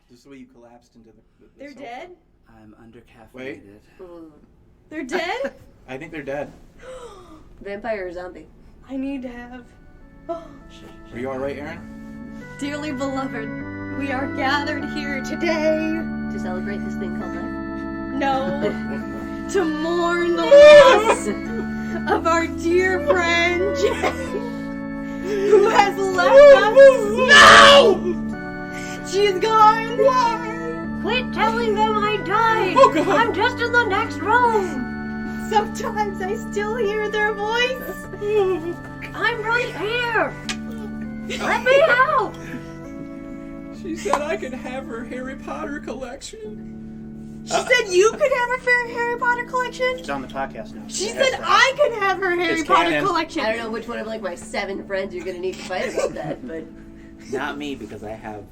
Just the way you collapsed into the They're sofa. dead? I'm undercaffeinated. Wait. They're dead? I think they're dead. Vampire or zombie? I need to have... Are you alright, Aaron? Dearly beloved, we are gathered here today. To celebrate this thing called life? No. To mourn the loss of our dear friend who has left us. No! She's gone. Quit telling them I died! Oh, God. I'm just in the next room! Sometimes I still hear their voice. I'm right here! Let me out! She said I could have her Harry Potter collection. She said you could have her Harry Potter collection? It's on the podcast now. She said I could have her Harry It's Potter canon. collection. I don't know which one of like my 7 friends you're gonna need to fight about that, but... Not me, because I have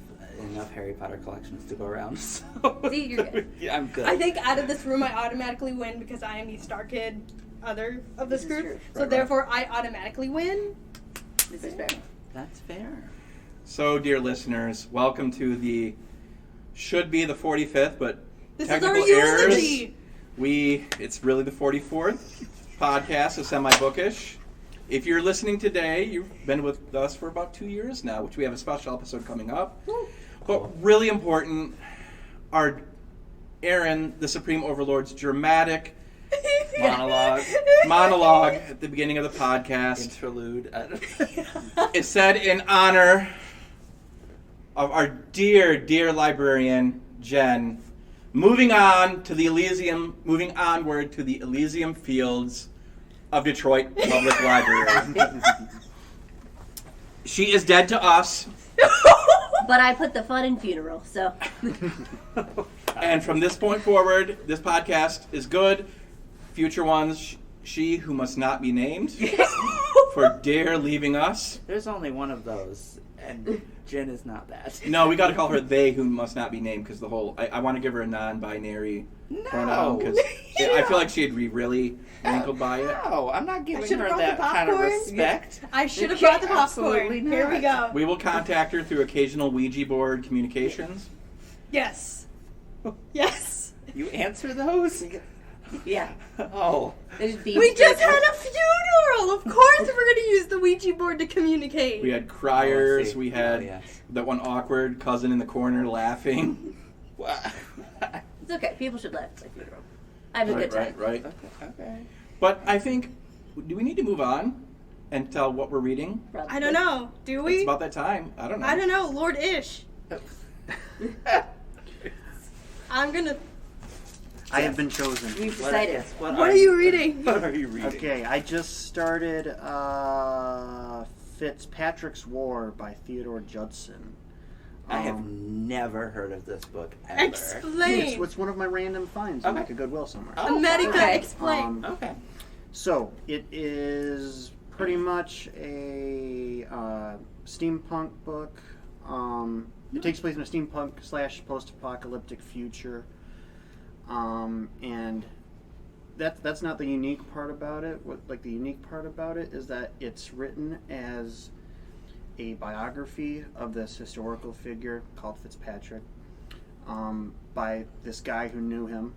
enough Harry Potter collections to go around. So. See, you're good. Yeah, I'm good. I think out of this room I automatically win because I am the star kid other of this This is group. true. So Right. therefore I automatically win. This is fair. That's fair. So, dear listeners, welcome to the should be the 45th, but This is our technical errors. eulogy. It's really the 44th podcast of Bookish. If you're listening today, you've been with us for about 2 years now, which we have a special episode coming up. But really important, our Aaron, the Supreme Overlord's dramatic monologue at the beginning of the podcast Interlude. is said in honor of our dear, dear librarian, Jen, moving onward to the Elysium fields of Detroit Public Library. She is dead to us, But I put the fun in funeral, so... and from this point forward, this podcast is good. Future ones, she who must not be named, for dare leaving us. There's only one of those, and Jen is not that. No, we got to call her they who must not be named, because the whole, I want to give her a non-binary pronoun, because I feel like she'd be really rankled by it. No, I'm not giving should've her brought that the kind of popcorn. respect. I should have brought the Absolutely popcorn. Here we go. We will contact her through occasional Ouija board communications. Yes. Yes. You answer those? Yeah. Oh. We just had a funeral. Of course we're going to use the Ouija board to communicate. We had criers. see. We had Oh, yes. that one awkward cousin in the corner laughing. It's okay. People should laugh at my funeral. I have a good time. Right. Okay. But I think, do we need to move on and tell what we're reading? Probably. I don't know. Do It's we? about that time. I don't know. I don't know. Lord Ish. I'm going to... I have been chosen. We've decided. What are you reading? What are you reading? Okay, I just started Fitzpatrick's War by Theodore Judson. I have never heard of this book ever. Explain. It's one of my random finds in Okay. like a Goodwill somewhere. Oh, America, okay. explain. Okay. So it is pretty much a steampunk book. It takes place in a steampunk / post-apocalyptic future, and that's not the unique part about it. The unique part about it is that it's written as a biography of this historical figure called Fitzpatrick, by this guy who knew him,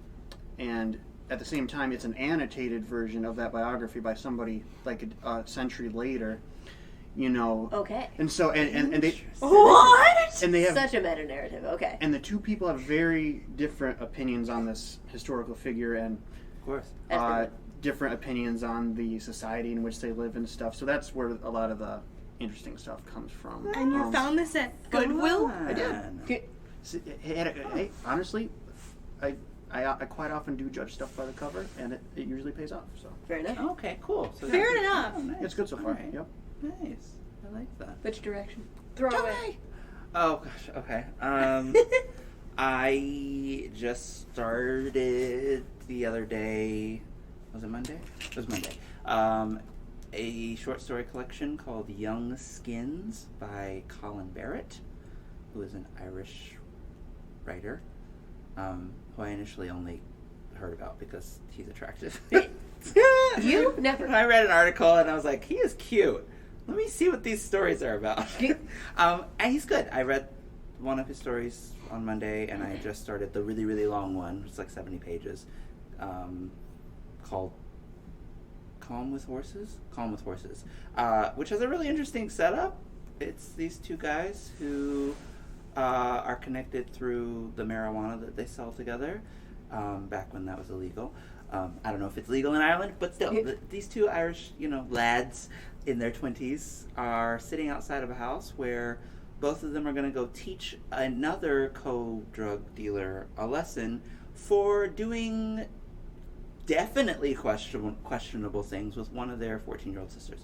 and at the same time, it's an annotated version of that biography by somebody like a century later, you know. Okay. And so, and they What? and they have Such a meta narrative. Okay. and the two people have very different opinions on this historical figure and Of course. different opinions on the society in which they live and stuff. So that's where a lot of the interesting stuff comes from. And you found this at Goodwill? I did. Hey, honestly, I quite often do judge stuff by the cover, and it usually pays off. So Fair enough. Okay, cool. So Fair enough. Oh, nice. it's good so far. Alright. Yep. Nice. I like that. Which direction? Throw it. Oh gosh. Okay. I just started the other day. Was it Monday? It was Monday. A short story collection called Young Skins by Colin Barrett, who is an Irish writer, who I initially only heard about because he's attractive. You? Never. I read an article and I was like, he is cute. Let me see what these stories are about. And he's good. I read one of his stories on Monday, and I just started the really, really long one. It's like 70 pages, called Calm with Horses, which has a really interesting setup. It's these two guys who are connected through the marijuana that they sell together, back when that was illegal. I don't know if it's legal in Ireland, but still, these two Irish, lads in their 20s are sitting outside of a house where both of them are going to go teach another co-drug dealer a lesson for doing definitely questionable things with one of their 14-year-old sisters.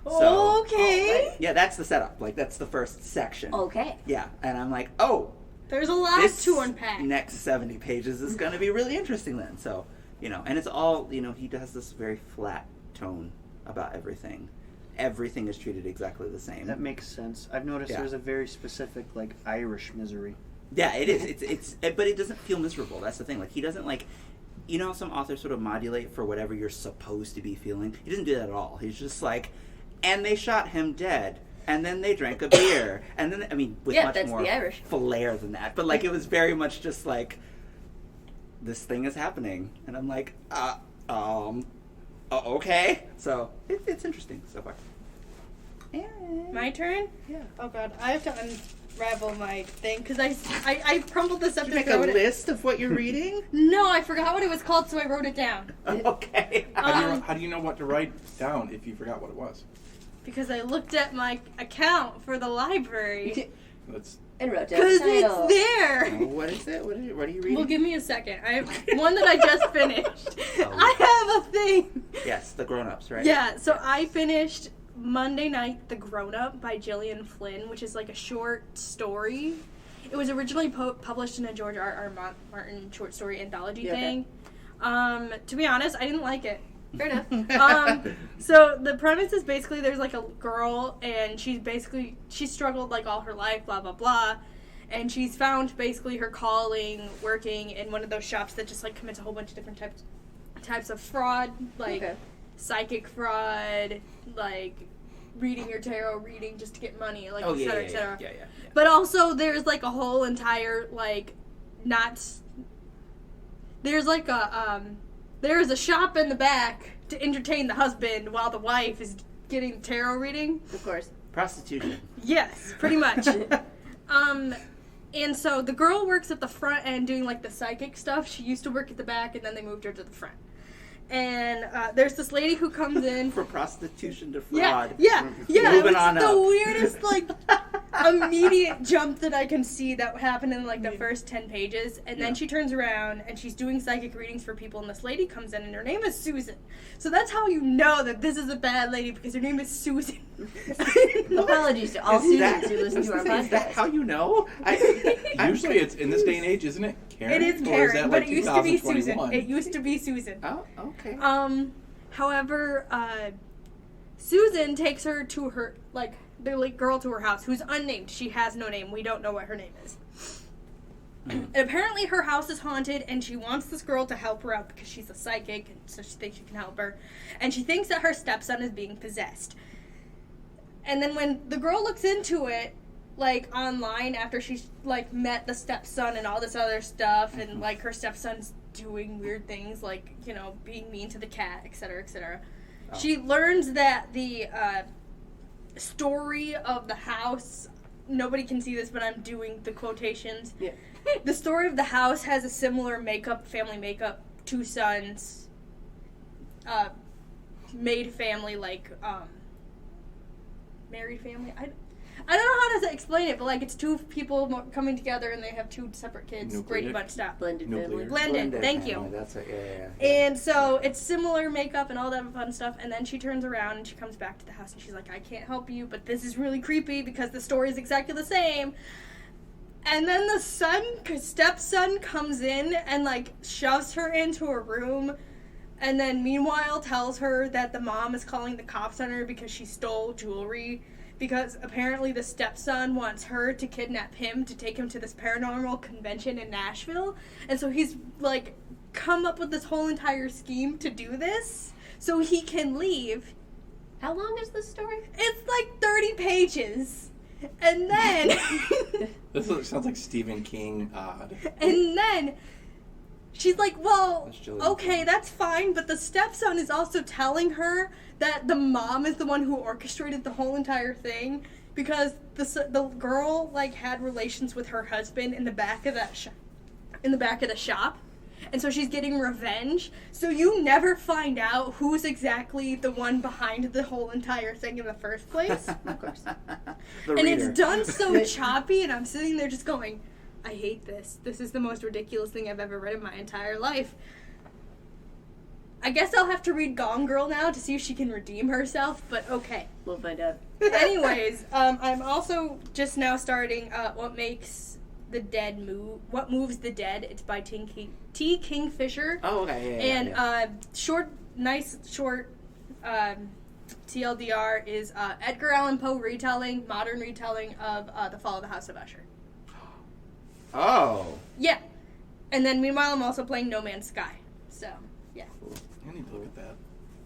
So, okay. yeah, that's the setup. Like, that's the first section. Okay. Yeah, and I'm like, oh, There's a lot this to unpack. next 70 pages is going to be really interesting then. So, and it's all, he does this very flat tone about everything. Everything is treated exactly the same. That makes sense. I've noticed there's a very specific, Irish misery. Yeah, it is. But it doesn't feel miserable. That's the thing. Like, he doesn't, how some authors sort of modulate for whatever you're supposed to be feeling? He doesn't do that at all. He's just like, and they shot him dead. And then they drank a beer. And then, with much that's more the Irish. flair than that. But, it was very much just like, this thing is happening. And I'm like, okay. So, it's interesting so far. My turn? Yeah. Oh god, I have to unravel my thing because I crumbled this up Did you and make a wrote it. list of what you're reading? No, I forgot what it was called, so I wrote it down. Okay. How do you know what to write down if you forgot what it was? Because I looked at my account for the library. Let's. And wrote down the Because title. it's there. What is it? What are you reading? Well, give me a second. I have one that I just finished. Oh. I have a thing. Yes, the grown-ups, right? Yeah, so I finished Monday Night, The Grown Up by Gillian Flynn, which is a short story. It was originally published in a George R. Martin short story anthology thing. To be honest, I didn't like it. Fair enough. So the premise is basically there's a girl and she struggled all her life, blah blah blah, and she's found basically her calling working in one of those shops that just commits a whole bunch of different types of fraud, psychic fraud, reading your tarot reading just to get money, et cetera, et cetera. Yeah. But also there's a whole entire there's a shop in the back to entertain the husband while the wife is getting tarot reading. Of course. Prostitution. Yes, pretty much. And so the girl works at the front end doing the psychic stuff. She used to work at the back and then they moved her to the front. And there's this lady who comes in. From prostitution to fraud. Yeah. Moving It on was the up. weirdest, immediate jump that I can see that happened in, the first 10 pages. And then she turns around and she's doing psychic readings for people. And this lady comes in and her name is Susan. So that's how you know that this is a bad lady because her name is Susan. Apologies to all students who listen to our podcast. Is that how you know? Usually, it's in this day and age, isn't it? Karen? It is Or Karen, that, but it used to be 2021? Susan. It used to be Susan. Oh, okay. However, Susan takes her to her, the girl to her house, who's unnamed. She has no name. We don't know what her name is. And apparently her house is haunted, and she wants this girl to help her out because she's a psychic, and so she thinks she can help her. And she thinks that her stepson is being possessed. And then when the girl looks into it, online after she's, met the stepson and all this other stuff, and, her stepson's doing weird things, being mean to the cat, etc., etc. Oh. She learns that the story of the house, nobody can see this, but I'm doing the quotations. Yeah. The story of the house has a similar family makeup, 2 sons, maid family, married family. I don't know how to explain it, but it's 2 people coming together and they have 2 separate kids. Nuclear. Brady Bunch stuff. Blended family. Blended. Thank you. That's it. Yeah. And so it's similar makeup and all that fun stuff. And then she turns around and she comes back to the house and she's like, I can't help you, but this is really creepy because the story is exactly the same. And then the stepson comes in and shoves her into a room. And then meanwhile tells her that the mom is calling the cops on her because she stole jewelry. Because apparently the stepson wants her to kidnap him to take him to this paranormal convention in Nashville. And so he's, come up with this whole entire scheme to do this so he can leave. How long is this story? It's 30 pages. And then, This sounds like Stephen King odd. and then, she's like, well, That's Jillian okay, Flynn. that's fine, but the stepson is also telling her that the mom is the one who orchestrated the whole entire thing because the girl like had relations with her husband in the back of that in the back of the shop. And so she's getting revenge. So you never find out who's exactly the one behind the whole entire thing in the first place. Of course. The And reader. it's done so choppy, and I'm sitting there just going, I hate this. This is the most ridiculous thing I've ever read in my entire life. I guess I'll have to read Gone Girl now to see if she can redeem herself, but okay. We'll find out. Anyways, I'm also just now starting What Makes the Dead Move. What Moves the Dead. It's by T. Kingfisher. Oh, okay, yeah, And yeah. nice short TLDR is Edgar Allan Poe modern retelling of The Fall of the House of Usher. Oh. Yeah. And then meanwhile, I'm also playing No Man's Sky. So, yeah. I need to look at that.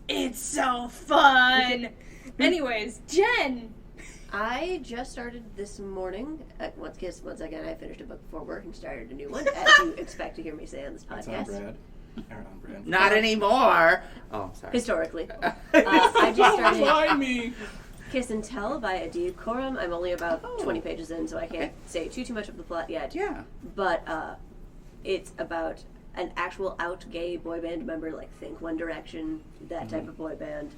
It's so fun! Anyways, Jen! I just started this morning. Once again, I finished a book before work and started a new one, as you expect to hear me say on this That's on podcast. Brad. Or on Brad. Not anymore. Oh, sorry. Historically. I just started Remind me. Kiss and Tell by Adib Khorram. I'm only about 20 pages in, so I can't say too much of the plot yet. Yeah. But it's about an actual out gay boy band member, like think One Direction, that type of boy band.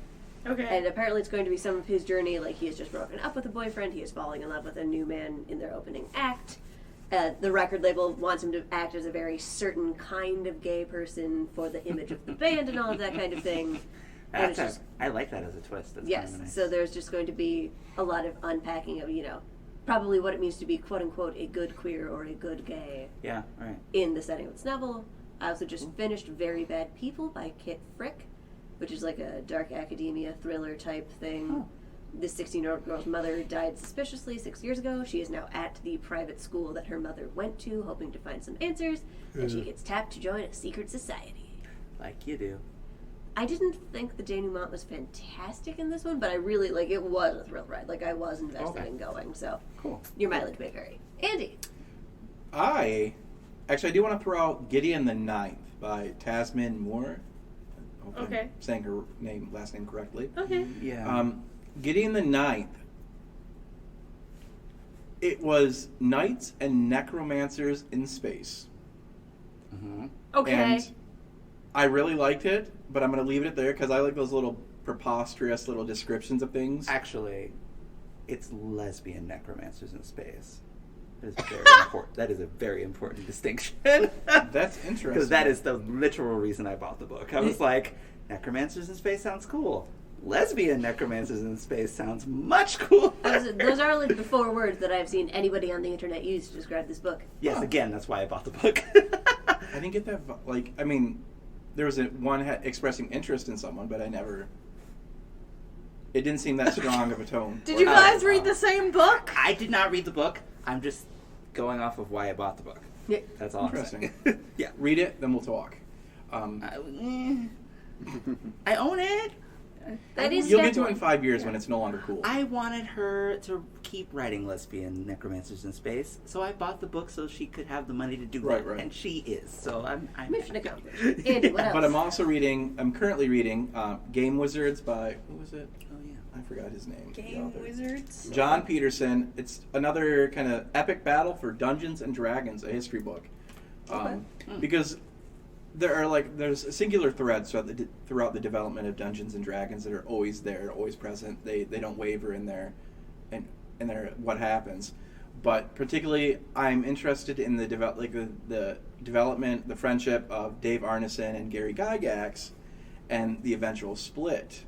Okay. And apparently it's going to be some of his journey, like he has just broken up with a boyfriend, he is falling in love with a new man in their opening act. The record label wants him to act as a very certain kind of gay person for the image of the band and all of that kind of thing. And it's just, I like that as a twist. That's yes, kind of nice. so there's just going to be a lot of unpacking of, probably what it means to be quote-unquote a good queer or a good gay Yeah, right. in the setting of this novel. I also just finished Very Bad People by Kit Frick, which is like a dark academia thriller type thing. Oh. This 16-year-old girl's mother died suspiciously 6 years ago. She is now at the private school that her mother went to, hoping to find some answers, and she gets tapped to join a secret society. Like you do. I didn't think the denouement was fantastic in this one, but I really, it was a thrill ride. I was invested in going, so. Cool. Your mileage may vary. Andy. I do want to throw out Gideon the Ninth by Tasmin Moore. I hope Okay. I'm saying her last name correctly. Okay. Yeah. Gideon the Ninth. It was knights and necromancers in space. Mm-hmm. Okay. And I really liked it, but I'm going to leave it there because I like those little preposterous little descriptions of things. Actually, it's lesbian necromancers in space. That is very important. That is a very important distinction. That's interesting. Because that is the literal reason I bought the book. I was like, necromancers in space sounds cool. Lesbian necromancers in space sounds much cooler. Those are the 4 words that I've seen anybody on the internet use to describe this book. Yes, again, that's why I bought the book. I didn't get that. There was one expressing interest in someone, but I never. It didn't seem that strong of a tone. Did you guys read the same book? I did not read the book. I'm just going off of why I bought the book. Yeah. That's all I'm saying. Interesting. Yeah. Read it, then we'll talk. I own it. That is You'll step get to it one. in 5 years when it's no longer cool. I wanted her to keep writing lesbian necromancers in space, so I bought the book so she could have the money to do Right, that, right. and she is. So I'm Mission accomplished. Andy, what else? But I'm currently reading Game Wizards by, who was it? Oh yeah. I forgot his name. the Game author. Wizards. John Peterson. It's another kind of epic battle for Dungeons and Dragons, a history book. Because there's singular threads throughout the development of Dungeons and Dragons that are always there, always present. They don't waver in their what happens. But particularly, I'm interested in the development, the friendship of Dave Arneson and Gary Gygax, and the eventual split.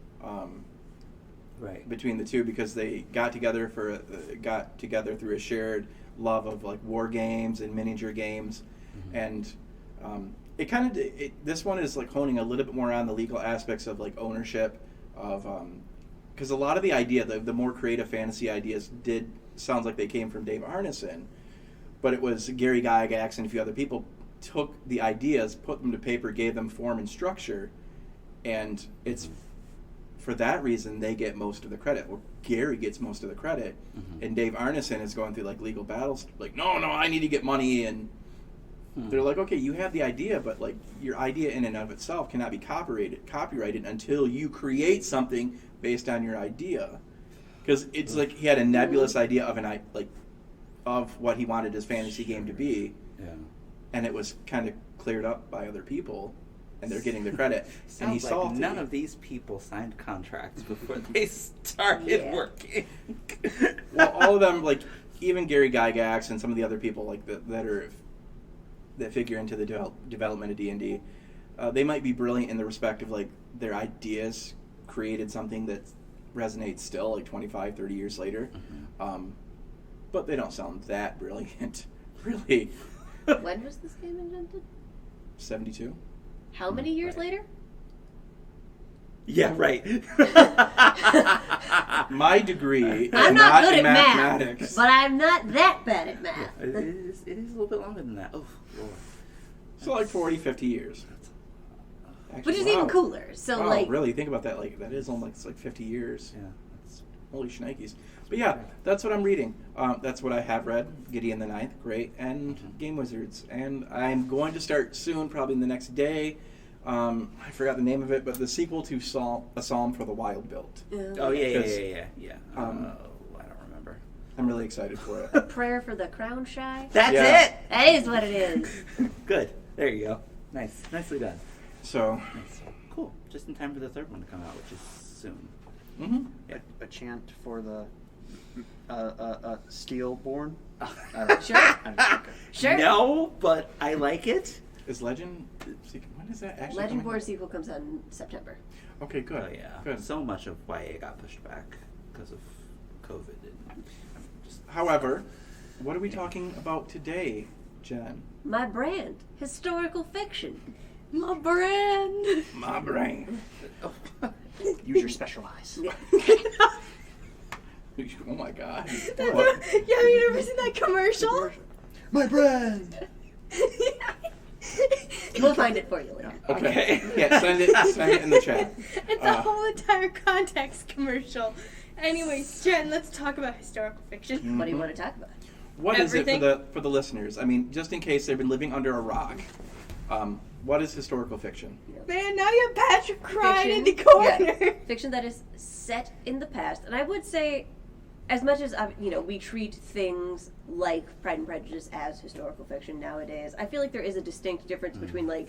Right. Between the two, because they got together through a shared love of war games and miniature games, and this one is honing a little bit more on the legal aspects of ownership of because a lot of the idea, the more creative fantasy ideas sounds like they came from Dave Arneson, but it was Gary Gygax and a few other people took the ideas, put them to paper, gave them form and structure, and it's for that reason, they get most of the credit. Well, Gary gets most of the credit, and Dave Arneson is going through like legal battles. Like, no, I need to get money, and they're like, okay, you have the idea, but like your idea in and of itself cannot be copyrighted until you create something based on your idea. Because it's like he had a nebulous idea of what he wanted his fantasy game to be, and it was kind of cleared up by other people, and they're getting the credit. And he Sounds like none of these people signed contracts before they started working. Well, all of them, like even Gary Gygax and some of the other people like that figure into the development of D&D, they might be brilliant in the respect of like their ideas created something that resonates still like 25, 30 years later. But they don't sound that brilliant, really. When was this game invented? 72. How many years later? Yeah, right. My degree is I'm not good in at mathematics. math, but I'm not that bad at math. It is a little bit longer than that. Oh, Lord. So like 40, 50 years. Actually, Which is even cooler. So wow, like, really think about that. Like that is almost like 50 years. Yeah, that's Holy shnikes. But yeah, that's what I'm reading. That's what I have read. Gideon the Ninth, great, and Game Wizards. And I'm going to start soon, probably in the next day. I forgot the name of it, but the sequel to A Psalm for the Wild Built. Oh, yeah. I don't remember. I'm really excited for it. a prayer for the crown shy. That's Yeah. it! That is what it is. Good. There you go. Nice. Nicely done. So, Nice. Cool. Just in time for the third one to come out, which is soon. A chant for the Steelborn. Sure. Okay. Sure. No, but I like it. is Legend... When is that actually Legend coming Born out? sequel comes out in September. Okay, good. Oh, yeah. Good. So much of YA got pushed back because of COVID. And just However, what are we talking about today, Jen? My brand, historical fiction. My brand. My brain. Use your special eyes. Oh my god. Yeah, you never seen that commercial? My brand. We'll find it for you later. Okay. Yeah, send it in the chat. It's a whole entire context commercial. Anyways, Jen, let's talk about historical fiction. What do you want to talk about? What is Everything. it for the listeners? I mean, just in case they've been living under a rock. What is historical fiction? Man, now you have Patrick crying in the Fiction. corner. Yeah. Fiction that is set in the past. And I would say, as much as we treat things like Pride and Prejudice as historical fiction nowadays, I feel like there is a distinct difference between like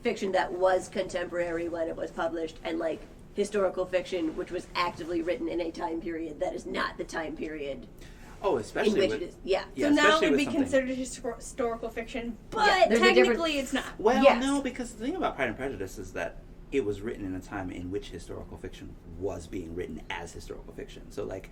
fiction that was contemporary when it was published and like historical fiction which was actively written in a time period that is not the time period oh, in especially which with, it is. Yeah. So now it especially would with be something- considered historical fiction, but Yeah, there's a difference. technically it's not. Well, Yes. no, because the thing about Pride and Prejudice is that it was written in a time in which historical fiction was being written as historical fiction. So, like,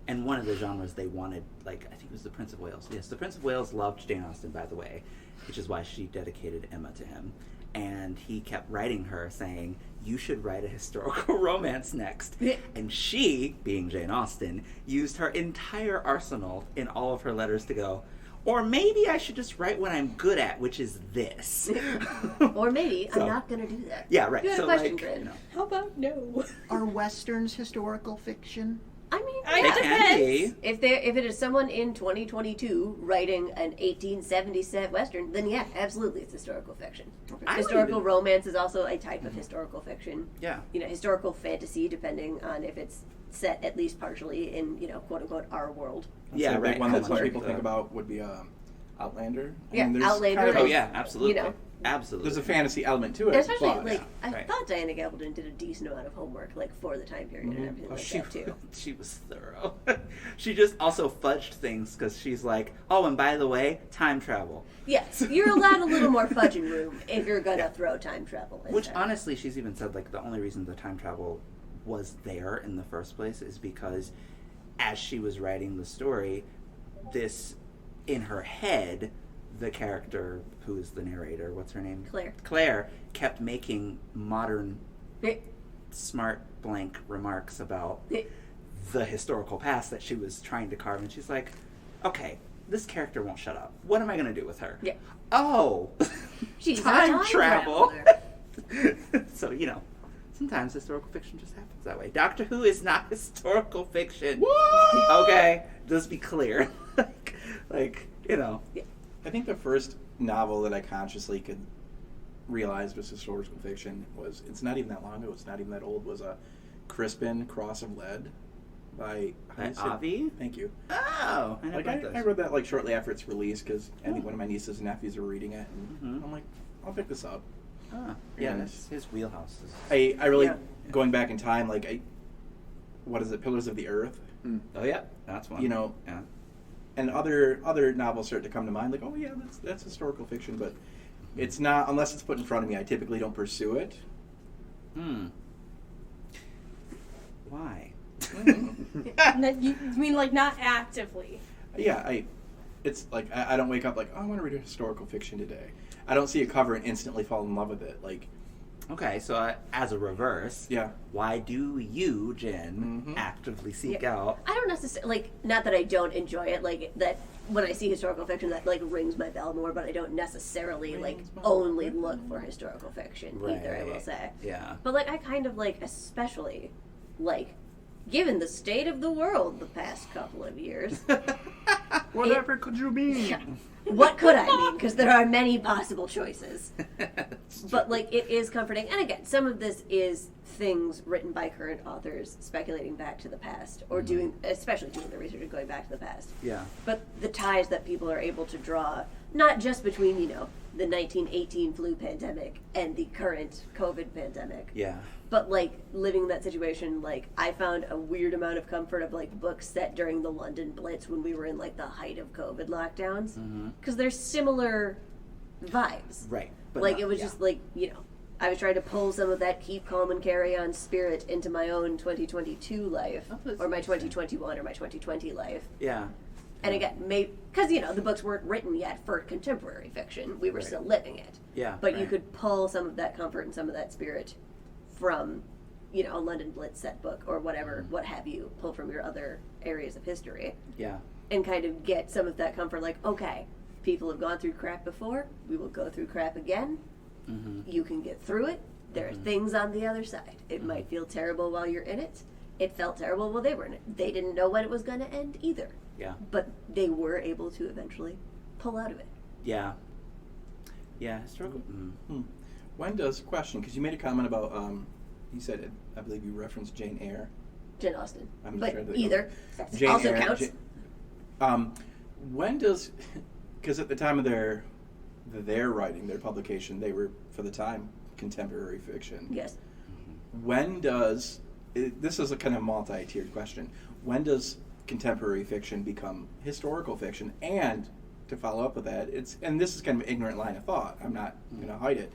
and one of the genres they wanted, like, I think it was the Prince of Wales. Yes, the Prince of Wales loved Jane Austen, by the way, which is why she dedicated Emma to him. And he kept writing her saying, you should write a historical romance next. And she, being Jane Austen, used her entire arsenal in all of her letters to go, or maybe I should just write what I'm good at, which is this. Or maybe So- I'm not going to do that. Yeah, right. You had a So, question, like, Corinne. you know. How about no? Are westerns historical fiction? I mean, I They It can depends. be. if it is someone in 2022 writing an 1870s western, then yeah, absolutely, it's historical fiction. I Historical would- romance is also a type of historical fiction. Yeah. Historical fantasy, depending on if it's set at least partially in quote unquote our world. Yeah, The big right. one that some Outlander. people think about would be Outlander. I Yeah, mean, there's Outlander kind of Oh a- yeah, absolutely. Absolutely. There's a fantasy element to it. Especially but, like I right. thought Diana Gabaldon did a decent amount of homework for the time period and everything like She, that too. she was thorough. She just also fudged things because she's like, oh, and by the way, time travel. Yes, you're allowed a little more fudging room if you're gonna throw time travel in Which there. honestly, she's even said like the only reason the time travel was there in the first place is because as she was writing the story, this in her head, the character who is the narrator, what's her name? Claire kept making modern, smart blank remarks about the historical past that she was trying to carve, and she's like, okay, this character won't shut up. What am I going to do with her? Yeah. Oh, She's time a time travel. traveler. So, Sometimes historical fiction just happens that way. Doctor Who is not historical fiction. What? Okay, just be clear. like, you know. I think the first novel that I consciously could realize was historical fiction was, it's not even that long ago, it's not even that old, was a Crispin, Cross of Lead by Avi? Thank you. Oh, I Like I read that like shortly after its release because I think one of my nieces and nephews were reading it, and I'm like, I'll pick this up. Yeah, And that's his wheelhouse. I really going back in time, like what is it, Pillars of the Earth? Oh yeah, that's one. You know, yeah. And other novels start to come to mind, like, oh yeah, that's historical fiction, but it's not unless it's put in front of me. I typically don't pursue it. Why? You mean like not actively? Yeah, it's like I don't wake up like, oh, I want to read a historical fiction today. I don't see a cover and instantly fall in love with it. Like, Okay, so as a reverse, yeah, why do you, Jen, actively seek out? I don't necessarily, like, not that I don't enjoy it, like, that when I see historical fiction, that, like, rings my bell more, but I don't necessarily, like, only look for historical fiction either, I will say. Yeah. But, like, I kind of, like, especially, like, given the state of the world the past couple of years. Whatever could you mean? What could I mean? Because there are many possible choices. But, like, it is comforting. And again, some of this is things written by current authors speculating back to the past, or especially doing the research and going back to the past. Yeah. But the ties that people are able to draw, not just between, you know, the 1918 flu pandemic and the current COVID pandemic. Yeah. But, like, living in that situation, like, I found a weird amount of comfort of, like, books set during the London Blitz when we were in, like, the height of COVID lockdowns. Because there's similar vibes. Right. But like, it was just, like, you know, I was trying to pull some of that keep calm and carry on spirit into my own 2022 life. Or my 2021 or my 2020 life. Yeah. And again, because, you know, the books weren't written yet for contemporary fiction. We were still living it. Yeah. But you could pull some of that comfort and some of that spirit from, you know, a London Blitz set book or whatever, what have you, pull from your other areas of history. Yeah. And kind of get some of that comfort, like, okay, people have gone through crap before, we will go through crap again. You can get through it. There are things on the other side. It might feel terrible while you're in it. It felt terrible while they were in it. They didn't know when it was going to end either. Yeah. But they were able to eventually pull out of it. Yeah. Yeah. Historical. When does because you made a comment about you said it, I believe you referenced Jane Eyre. Jane Austen. I'm But sure that- either Jane also Eyre, counts. When does, because at the time of their writing, their publication, they were, for the time, contemporary fiction. Yes. When does, this is a kind of multi-tiered question, when does contemporary fiction become historical fiction? And to follow up with that, and this is kind of an ignorant line of thought, I'm not going to hide it,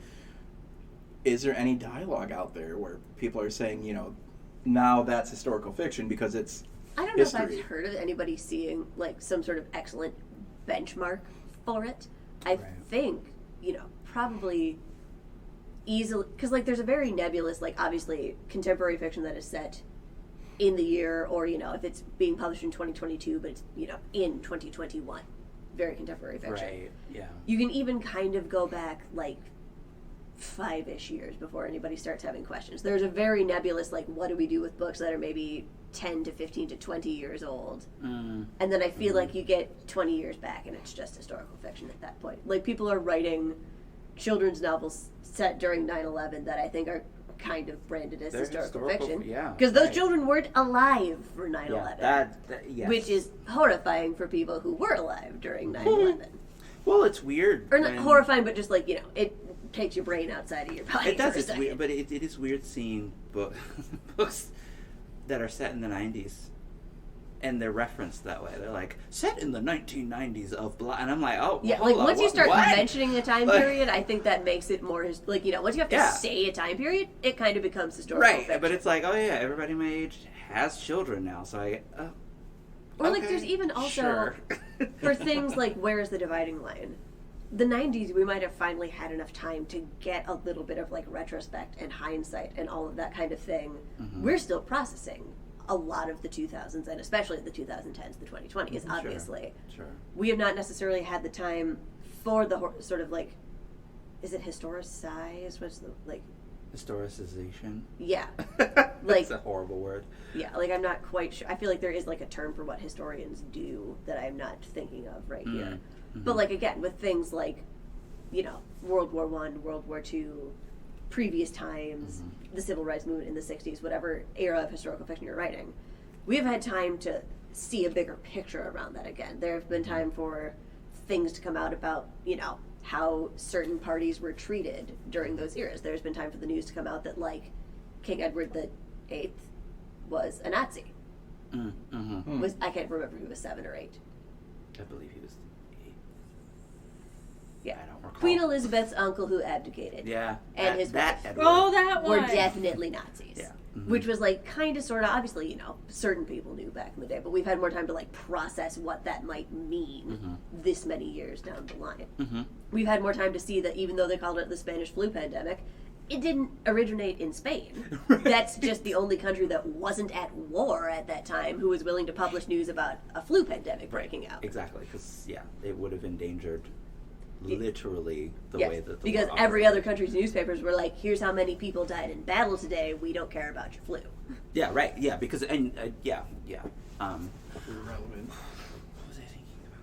is there any dialogue out there where people are saying, you know, now that's historical fiction because it's I don't know history? if I've heard of anybody seeing, like, some sort of excellent benchmark for it. I think, you know, probably easily, because, like, there's a very nebulous, like, obviously contemporary fiction that is set in the year, or, you know, if it's being published in 2022 but it's, you know, in 2021, very contemporary fiction. Right. Yeah. You can even kind of go back, like, 5-ish years before anybody starts having questions. There's a very nebulous, like, what do we do with books that are maybe 10 to 15 to 20 years old? And then I feel like you get 20 years back and it's just historical fiction at that point. Like, people are writing children's novels set during 9/11 that I think are kind of branded as They're historical historical, fiction. yeah, Because those right. children weren't alive for 9/11. Yes. Which is horrifying for people who were alive during 9/11. Well, it's weird. Or not when- horrifying, but just, like, you know, it takes your brain outside of your body. It does. For a It's second. weird, but it is weird seeing books that are set in the 90s, and they're referenced that way. They're like set in the 1990s of blah, and I'm like, oh, Yeah, hold like on, once you start what? mentioning a time Like- period, I think that makes it more like, you know, once you have to Yeah. say a time period, it kind of becomes historical Right, fiction. but it's like, oh yeah, everybody my age has children now, so I. Or like, okay, there's even also sure. for things like, where is the dividing line? The 90s, we might have finally had enough time to get a little bit of, like, retrospect and hindsight and all of that kind of thing. We're still processing a lot of the 2000s, and especially the 2010s, the 2020s, obviously. Sure. We have not necessarily had the time for the sort of, like, is it historicize? What's the, like, Historicization. Yeah. That's Like- a horrible word. Yeah, like I'm not quite sure. I feel like there is like a term for what historians do that I'm not thinking of right here. Mhm. But like again, with things like, you know, World War One, World War Two, previous times, the Civil Rights Movement in the '60s, whatever era of historical fiction you're writing, we have had time to see a bigger picture around that again. There have been time for things to come out about, you know, how certain parties were treated during those eras. There's been time for the news to come out that like King Edward the Eighth was a Nazi. Mm-hmm. Was I can't remember if he was 7 or 8. I believe he was 8. Yeah. I don't recall. Queen Elizabeth's uncle who abdicated. Yeah. And his wife. Edward. Oh, that Were one. definitely Nazis. Yeah. Which was like kind of sort of obviously, you know, certain people knew back in the day, but we've had more time to like process what that might mean this many years down the line. Mm-hmm. We've had more time to see that even though they called it the Spanish flu pandemic, it didn't originate in Spain. Right. That's just the only country that wasn't at war at that time who was willing to publish news about a flu pandemic breaking out. Exactly, because it would have endangered literally the way that the because war every operated. other country's newspapers were like, here's how many people died in battle today, we don't care about your flu. Yeah, right. Yeah, because Irrelevant. What was I thinking about?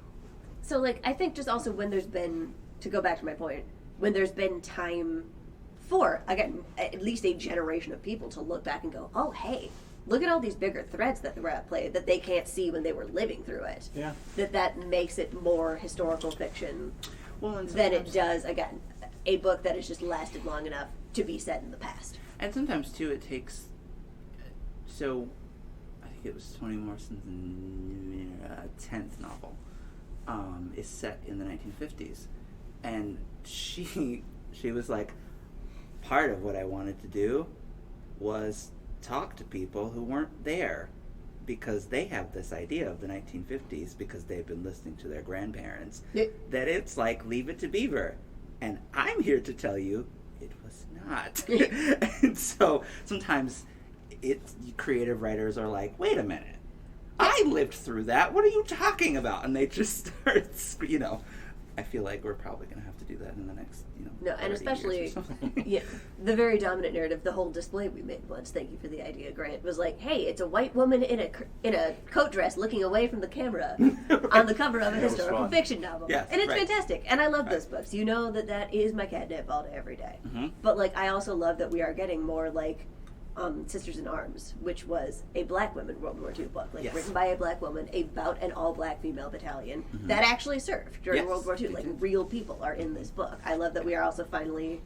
So like I think just also when there's been, to go back to my point, when there's been time for, again, at least a generation of people to look back and go, oh hey, look at all these bigger threads that were at play that they can't see when they were living through it. Yeah. That makes it more historical fiction Well, and than it sometimes- does, again, a book that has just lasted long enough to be set in the past. And sometimes too, it takes. So, I think it was Toni Morrison's 10th novel is set in the 1950s, and she was like, part of what I wanted to do was talk to people who weren't there, because they have this idea of the 1950s because they've been listening to their grandparents that it's like Leave It to Beaver, and I'm here to tell you it was not. And so sometimes creative writers are like, wait a minute, I lived through that, what are you talking about? And they just start, I feel like we're probably going to have to do that in the next, No, and 30 especially, years or something. yeah, the very dominant narrative, the whole display we made once, thank you for the idea, Grant, was like, hey, it's a white woman in a coat dress looking away from the camera on the cover of a That was historical fun. fiction novel. Yes, and it's right. fantastic, and I love those books. You know that is my catnip all day, every day. Mhm. But, like, I also love that we are getting more, like, Sisters in Arms, which was a black women World War II book, like Yes. written by a black woman about an all-black female battalion that actually served during Yes, World War II. they Like, did. real people are in this book. I love that we are also finally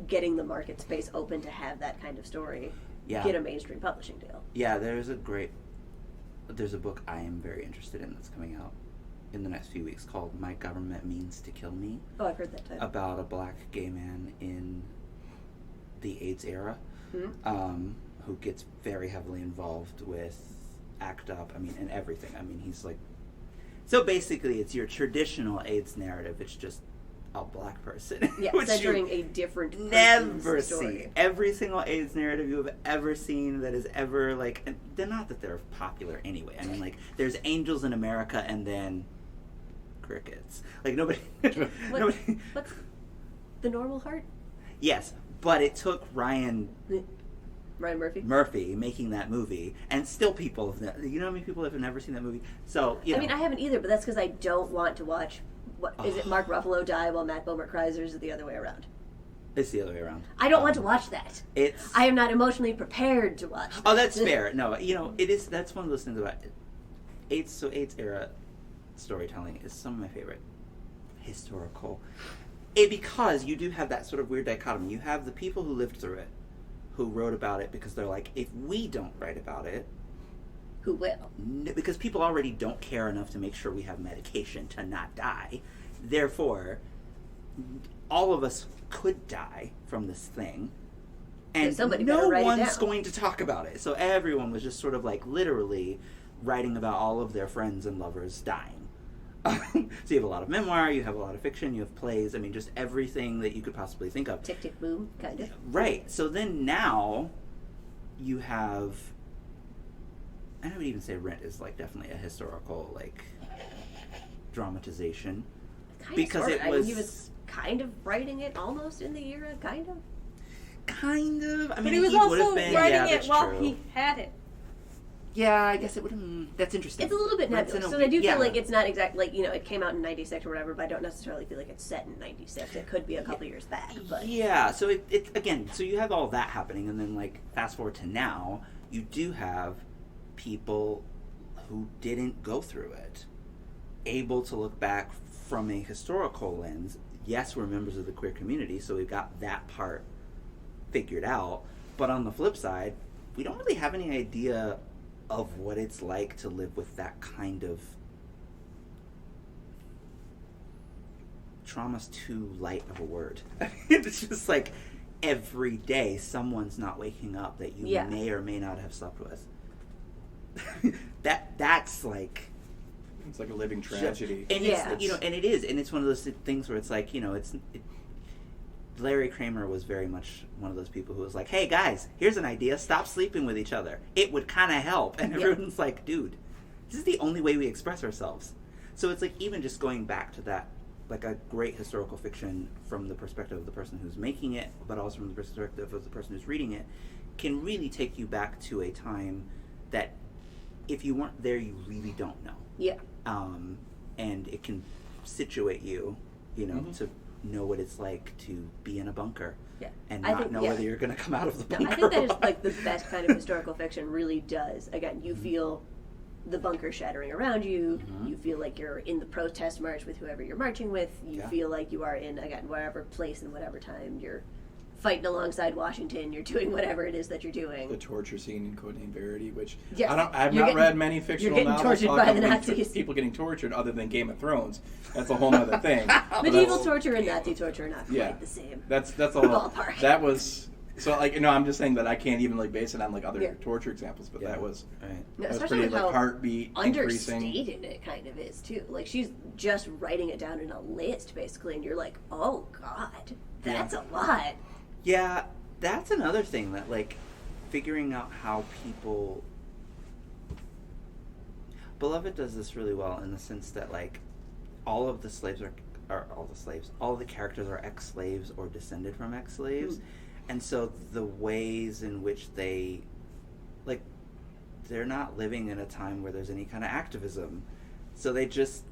getting the market space open to have that kind of story Yeah. get a mainstream publishing deal. Yeah, there's a book I am very interested in that's coming out in the next few weeks called My Government Means to Kill Me, Oh, I've heard that title. about a black gay man in the AIDS era, who gets very heavily involved with ACT UP, and everything. He's like, so basically it's your traditional AIDS narrative, it's just a black person. Yeah, which you centering a different never person's see. story. Every single AIDS narrative you have ever seen that is ever, like, and they're not that they're popular anyway. There's Angels in America and then crickets. Like, nobody... nobody What's The Normal Heart? yes, but it took Ryan Ryan Murphy? making that movie, and still people have you know how many people have never seen that movie? So, you know. I haven't either, but that's because I don't want to watch. What is it? Mark Ruffalo die while Matt Bomer cries, or is it the other way around? It's the other way around. I don't want to watch that. It's... I am not emotionally prepared to watch that. Oh, that's fair. No, it is. That's one of those things about AIDS era storytelling is some of my favorite historical. Because you do have that sort of weird dichotomy. You have the people who lived through it, who wrote about it because they're like, if we don't write about it, Who will? because people already don't care enough to make sure we have medication to not die. Therefore, all of us could die from this thing, and somebody no better write it one's down. going to talk about it. So everyone was just sort of like literally writing about all of their friends and lovers dying. So you have a lot of memoir, you have a lot of fiction, you have plays, just everything that you could possibly think of. Tick, tick, boom, kind of. Right. So then now you have, I would even say Rent is like definitely a historical like dramatization. Kind Because of, it sorta. was- he was kind of writing it almost in the era, kind of. Kind of. I mean, But he was would have also been, writing yeah, it that's while true. he had it. Yeah, I guess it would have. That's interesting. It's a little bit That's nebulous. in a- So I do yeah. feel like it's not exactly, like, it came out in 96 or whatever, but I don't necessarily feel like it's set in 96. It could be a couple years back. But Yeah, so it again, so you have all that happening, and then, like, fast forward to now, you do have people who didn't go through it able to look back from a historical lens. Yes, we're members of the queer community, so we've got that part figured out. But on the flip side, we don't really have any idea of what it's like to live with that kind of trauma's too light of a word. It's just like every day someone's not waking up that you Yeah. may or may not have slept with. That's like It's like a living tragedy. and Yeah. it's and it is, and it's one of those things where it's like, Larry Kramer was very much one of those people who was like, hey guys, here's an idea, stop sleeping with each other. It would kind of help. And Yeah. everyone's like, dude, this is the only way we express ourselves. So it's like, even just going back to that, like a great historical fiction from the perspective of the person who's making it, but also from the perspective of the person who's reading it, can really take you back to a time that if you weren't there, you really don't know. yeah. And it can situate you, Mhm. to know what it's like to be in a bunker Yeah. and I not think- know yeah. whether you're going to come out of the No, bunker. I think that is alive. like the best kind of historical fiction really does. Again, you feel the bunker shattering around you. Mhm. You feel like you're in the protest march with whoever you're marching with. You Yeah. feel like you are in, again, whatever place and whatever time. You're fighting alongside Washington. You're doing whatever it is that you're The doing. torture scene in Codename Verity, which Yes. I've You're not getting- read many fictional getting novels tortured talking by the about Nazis. people getting tortured other than Game of Thrones. That's a whole other thing. But Medieval that's- torture and Nazi torture are not quite Yeah. the same. That's a whole. Ballpark. That was so like I'm just saying that I can't even like base it on like other Yeah. torture examples, but Yeah. that was Right. No, that was especially pretty with like how heartbeat increasing. understated it kind of is too. Like she's just writing it down in a list basically, and you're like, oh god, that's a lot. Yeah, that's another thing that, like, figuring out how people... Beloved does this really well in the sense that, like, all of the slaves all of the characters are ex-slaves or descended from ex-slaves. And so the ways in which they, like, they're not living in a time where there's any kind of activism. So they just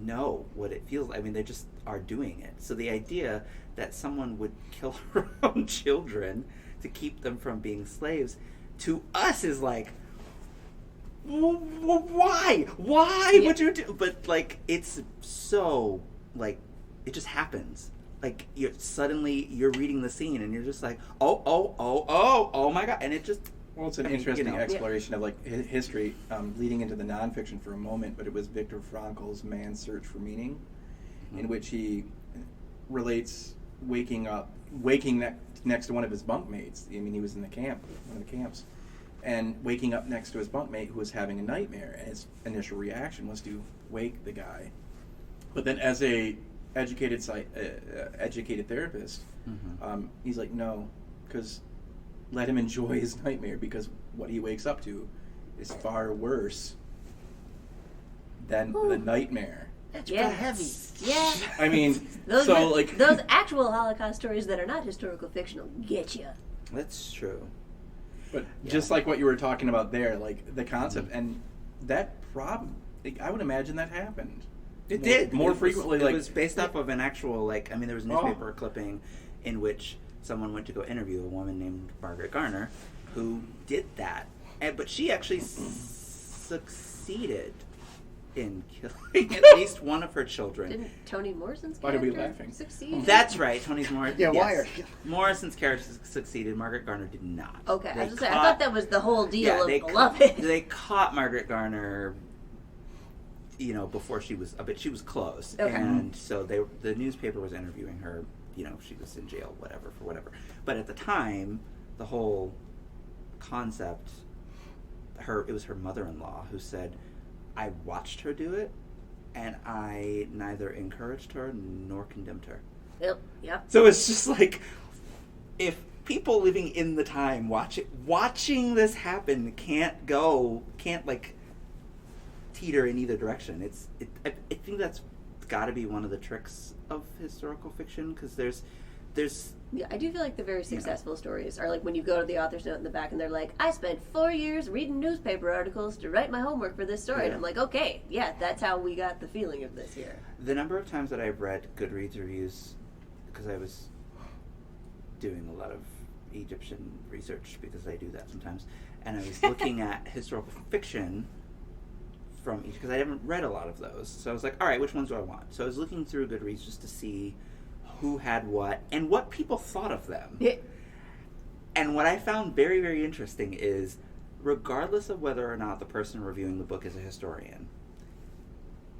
know what it feels like. I mean, they just are doing it. So the idea that someone would kill her own children to keep them from being slaves, to us is like, why? Why Yeah. would you do? But, like, it's so, like, it just happens. Like, you're reading the scene and you're just like, oh my god. And it just, Well, it's an I mean, interesting Yeah. exploration of like history, leading into the nonfiction for a moment. But it was Viktor Frankl's Man's Search for Meaning, in which he relates waking next to one of his bunkmates. I mean, he was in the camp, one of the camps, and waking up next to his bunkmate who was having a nightmare. And his initial reaction was to wake the guy, but then as a educated therapist, he's like, no, because let him enjoy his nightmare, because what he wakes up to is far worse than the nightmare. that's Yeah. heavy. Yeah. I mean, Those like those actual Holocaust stories that are not historical fiction will get you. That's true. but just like what you were talking about there, like the concept and that problem, like, I would imagine that happened. It More- did more It was- frequently. It Like was based off of an actual, like, I mean, there was a Oh. newspaper clipping in which someone went to go interview a woman named Margaret Garner, who did that, but she actually succeeded in killing at least one of her children. Didn't Toni Morrison's Why are we character laughing? succeed? That's right, Tony's Morrison. Yeah, why yes. are- Morrison's character succeeded. Margaret Garner did not. Okay, I They was gonna say, I caught- thought that was the whole deal yeah, of they Beloved. they caught Margaret Garner, before she was close, Okay. and so the newspaper was interviewing her. She was in jail, for whatever. But at the time, the whole concept, it was her mother-in-law who said, "I watched her do it, and I neither encouraged her nor condemned her." Yep. So it's just like, if people living in the time watching this happen can't teeter in either direction. I think that's got to be one of the tricks of historical fiction, because there's there's Yeah, I do feel like the very successful stories are like when you go to the author's note in the back and they're like, I spent 4 years reading newspaper articles to write my homework for this story. And I'm like, okay, yeah, that's how we got the feeling of this here. the number of times that I've read Goodreads reviews, because I was doing a lot of Egyptian research, because I do that sometimes, and I was looking at historical fiction from Egypt, because I haven't read a lot of those. So I was like, all right, which ones do I want? So I was looking through Goodreads just to see who had what and what people thought of them. Yeah. And what I found very, very interesting is, regardless of whether or not the person reviewing the book is a historian,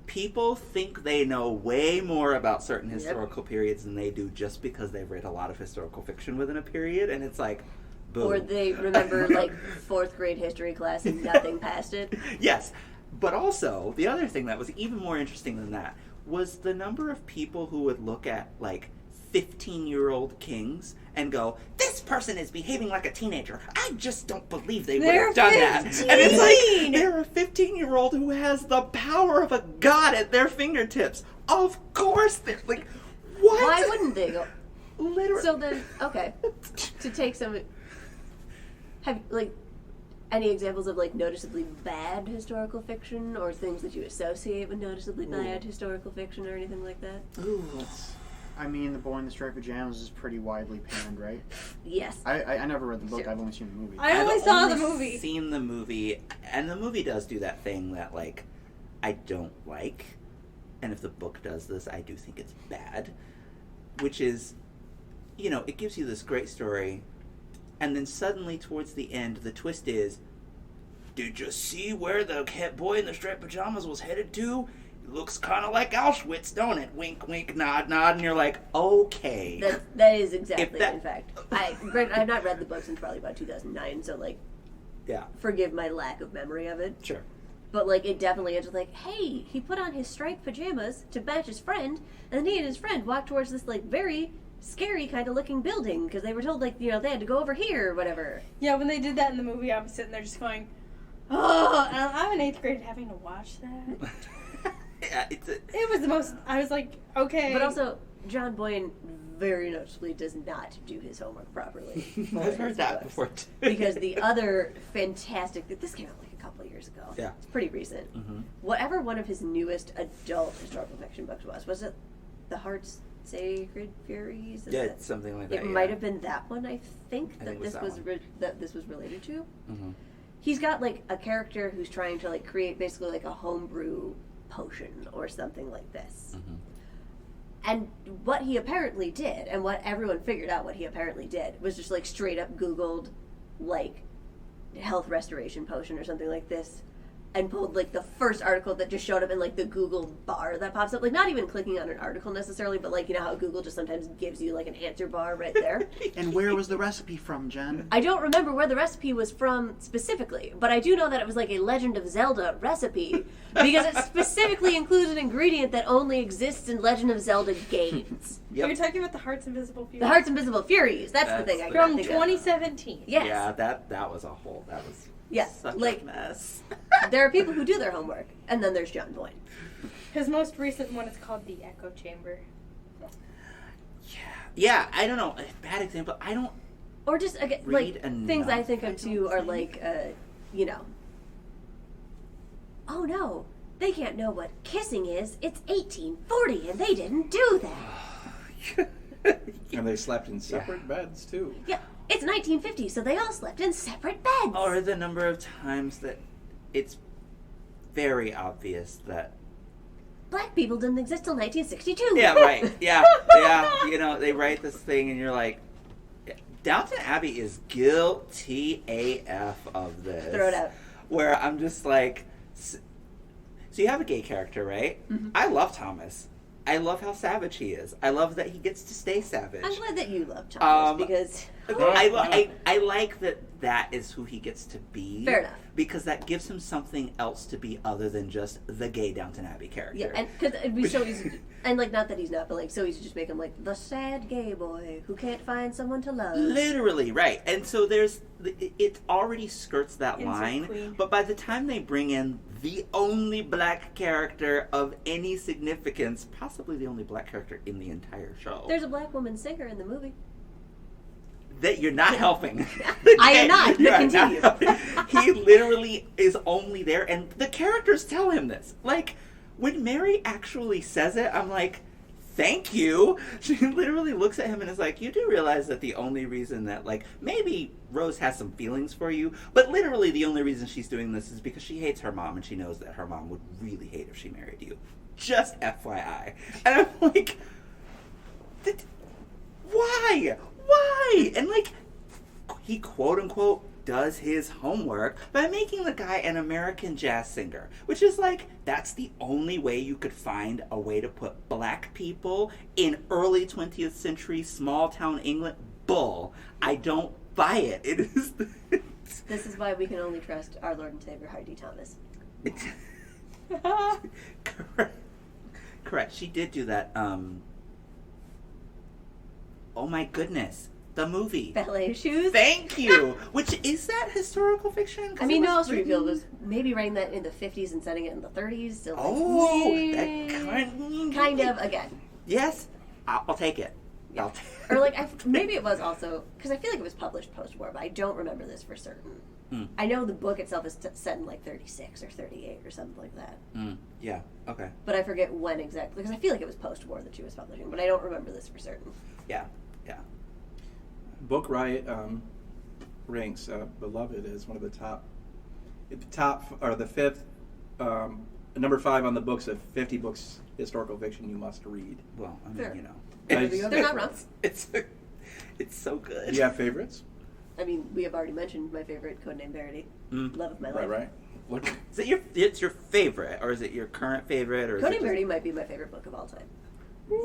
people think they know way more about certain historical periods than they do just because they've read a lot of historical fiction within a period, and it's like, boom. Or they remember like 4th grade history class and nothing past it. Yes. But also, the other thing that was even more interesting than that was the number of people who would look at, like, 15-year-old kings and go, this person is behaving like a teenager. I just don't believe they would have done that. And it's like, they're a 15-year-old who has the power of a god at their fingertips. Of course they're, like, what? Why wouldn't they go? Literally. So then, okay, to take some, have, like, any examples of, like, noticeably bad historical fiction or things that you associate with noticeably bad historical fiction or anything like that? Ooh. I mean, The Boy in the Striped Pajamas is pretty widely panned, right? Yes. I never read the book. Sure. I've only seen the movie. I only saw the movie. Seen the movie, and the movie does do that thing that, like, I don't like, and if the book does this, I do think it's bad, which is, you know, it gives you this great story, and then suddenly towards the end, the twist is, did you see where the boy in the striped pajamas was headed to? It looks kind of like Auschwitz, don't it? Wink, wink, nod, nod, and you're like, okay. That is exactly, that- in fact. I've not read the book since probably about 2009, so, like, Yeah, forgive my lack of memory of it. sure. But, like, it definitely is like, hey, he put on his striped pajamas to match his friend, and then he and his friend walked towards this, like, very scary kind of looking building, because they were told, like, you know, they had to go over here or whatever. Yeah, when they did that in the movie, I was sitting there just going, oh, and I'm in 8th grade having to watch that. Yeah, It was the most, I was like, okay. But also, John Boyne very noticeably does not do his homework properly. I've heard that before, too. Because the other fantastic, this came out like a couple of years ago. Yeah. It's pretty recent. Mhm. Whatever one of his newest adult historical fiction books was it The Heart's Sacred Furies? Is Yeah, it? something like that. It might have been that one, I think, I that think it was this that was one. that this was related to. Mm-hmm. He's got like a character who's trying to like create basically like a homebrew potion or something like this. Mm-hmm. And what he apparently did, and what everyone figured out what he apparently did, was just like straight up Googled like health restoration potion or something like this, and pulled like the first article that just showed up in like the Google bar that pops up. Like not even clicking on an article necessarily, but like you know how Google just sometimes gives you like an answer bar right there. And where was the recipe from, Jen? I don't remember where the recipe was from specifically, but I do know that it was like a Legend of Zelda recipe because it specifically includes an ingredient that only exists in Legend of Zelda games. You're talking about the Heart's Invisible Fury. The Heart's Invisible Furies. That's the That's thing I the- can From think of. 2017. Yes. Yeah, that was a whole. That was such like a mess. there are people who do their homework, and then there's John Boyne. His most recent one is called The Echo Chamber. Yeah, I don't know. A bad example. I don't. Or just again, Read like enough, things I think I of too don't are think. like, you know, oh no, they can't know what kissing is. It's 1840, and they didn't do that. And they slept in separate beds, too. Yeah, it's 1950, so they all slept in separate beds. Or the number of times that it's very obvious that. Black people didn't exist till 1962. Yeah, right. Yeah, yeah. You know, they write this thing, and you're like, Downton Abbey is guilty AF of this. Throw it out. Where I'm just like, so you have a gay character, right? Mm-hmm. I love Thomas. I love how savage he is. I love that he gets to stay savage. I'm glad that you love Thomas because I like that is who he gets to be. Fair enough. Because that gives him something else to be other than just the gay Downton Abbey character. yeah, and because it'd be so easy, and like not that he's not, but like so easy to just make him like the sad gay boy who can't find someone to love. Literally, right. And so it already skirts that Insert line, queen. but by the time they bring in the only black character of any significance, possibly the only black character in the entire show. There's a black woman singer in the movie. That you're not helping. I am not. You are Continue. not helping. He literally is only there, and the characters tell him this. Like, when Mary actually says it, I'm like, thank you. She literally looks at him and is like, you do realize that the only reason that, like, maybe Rose has some feelings for you, but literally the only reason she's doing this is because she hates her mom, and she knows that her mom would really hate if she married you. Just FYI. And I'm like, why? Why? And, like, he quote-unquote does his homework by making the guy an American jazz singer, which is like, that's the only way you could find a way to put black people in early 20th century small town England. Bull. I don't buy it. It is. This is why we can only trust our Lord and Savior Heidi Thomas. Correct. She did do that. Oh my goodness. The movie. Ballet Shoes. Thank you. Which, is that historical fiction? 'Cause I mean, it was Noel written- Streetfield was maybe writing that in the 50s and setting it in the 30s. So like, Oh, that kind of, again. Yes, I'll take it. Yeah. I'll Or like, maybe it was also, because I feel like it was published post-war, but I don't remember this for certain. I know the book itself is set in like 36 or 38 or something like that. Yeah, okay. But I forget when exactly, because I feel like it was post-war that she was publishing, but I don't remember this for certain. Yeah. Book Riot ranks Beloved as one of the the fifth, number 5 on the books of 50 books historical fiction you must read. Well, I mean, Fair. you know. They're not wrong. It's so good. Do you have favorites? I mean, we have already mentioned my favorite, Codename Verity. Love of my life. Right. Look, Is it it's your favorite, or is it your current favorite, or is it Codename just... Verity might be my favorite book of all time. Ooh.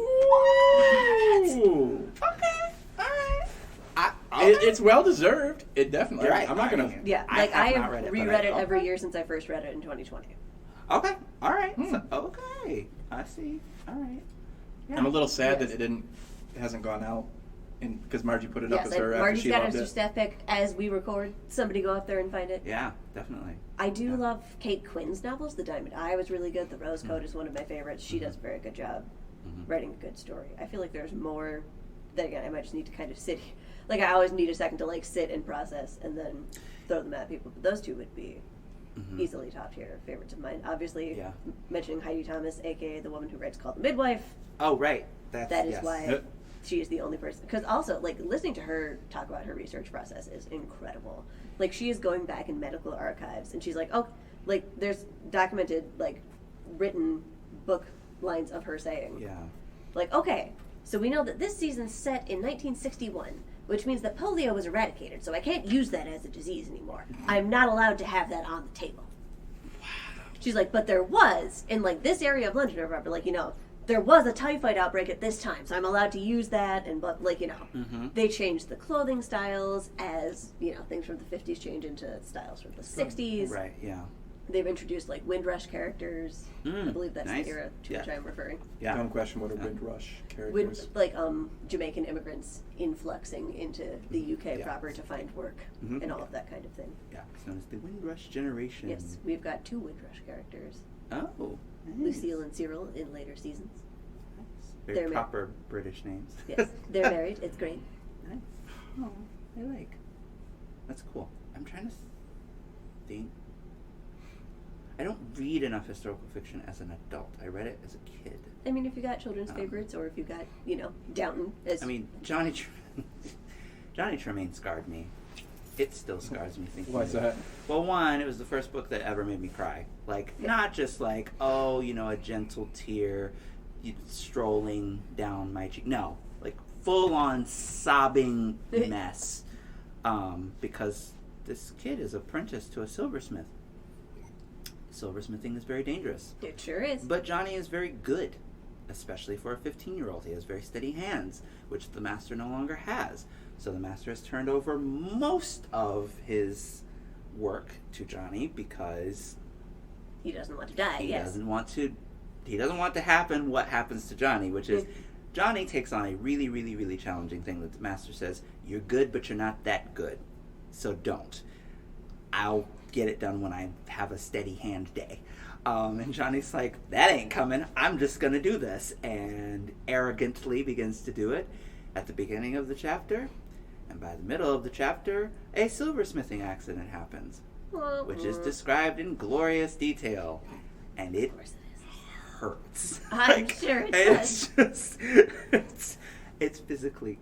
Okay, all right. It's well deserved. It definitely. You're right. I'm not gonna. Yeah, I like have I not have read it, but reread it every okay. year since I first read it in 2020. Okay, all right. So, okay, I see. All right. Yeah. I'm a little sad Yes. that it hasn't gone out, because Margie put it up Yes, as her and after Marty's she got loved it as her it. staff pick as we record. Somebody go out there and find it. Yeah, definitely. I do love Kate Quinn's novels. The Diamond Eye was really good. The Rose Code is one of my favorites. She does a very good job writing a good story. I feel like there's more. Then again, I might just need to kind of sit. Like, I always need a second to like sit and process and then throw them at people. But those two would be easily top tier favorites of mine. Obviously, mentioning Heidi Thomas, aka the woman who writes Called the Midwife. Oh, right. That is yes. why she is the only person. Because also, like, listening to her talk about her research process is incredible. Like, she is going back in medical archives, and she's like, oh, like, there's documented, like, written book lines of her saying, Yeah. like, okay, so we know that this season's set in 1961, which means that polio was eradicated, so I can't use that as a disease anymore. I'm not allowed to have that on the table. She's like, but there was, in, like, this area of London, or whatever, like, you know, there was a typhoid outbreak at this time, so I'm allowed to use that, and, but, like, you know, they changed the clothing styles as, you know, things from the 50s change into styles from the 60s. Right, yeah. They've introduced, like, Windrush characters. I believe that's nice. the era to which I'm referring. Yeah. Dumb question. What are Windrush characters? Like, Jamaican immigrants influxing into the UK proper to find work and all of that kind of thing. Yeah, it's known as the Windrush generation. Yes, we've got 2 Windrush characters. Oh, nice. Lucille and Cyril in later seasons. Nice. Very They're proper British names. Yes, they're married. It's great. Nice. Oh, I like. That's cool. I'm trying to think. I don't read enough historical fiction as an adult. I read it as a kid. I mean, if you got children's favorites, or if you got, you know, Downton. As I mean, Johnny Tremaine scarred me. It still scars me thinking. Why's of it. that? Well, one, it was the first book that ever made me cry. Like, not just like, oh, you know, a gentle tear strolling down my cheek. No, like full-on sobbing mess. Because this kid is apprenticed to a silversmith. Silversmithing is very dangerous. it sure is. But Johnny is very good, especially for a 15-year-old. He has very steady hands, which the master no longer has. So the master has turned over most of his work to Johnny because He doesn't want to die. he yes. doesn't want to happen what happens to Johnny, which is Johnny takes on a really, really, really challenging thing that the master says, you're good, but you're not that good. So don't. I'll get it done when I have a steady hand day. And Johnny's like, that ain't coming. I'm just going to do this. And arrogantly begins to do it at the beginning of the chapter. And by the middle of the chapter, a silversmithing accident happens, which is described in glorious detail. And it hurts. I'm sure it does. It's just, it's physically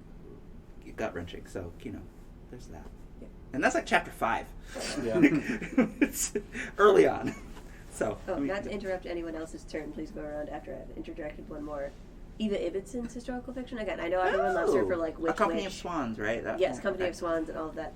gut-wrenching. So, there's that. And that's like chapter 5. Yeah. It's early on. So, Not to interrupt anyone else's turn, please go around after I've interjected one more. Eva Ibbidson's historical fiction. Again, I know everyone loves her for like Witch A Company Witch. of Swans, right? Yes, Company of Swans and all of that.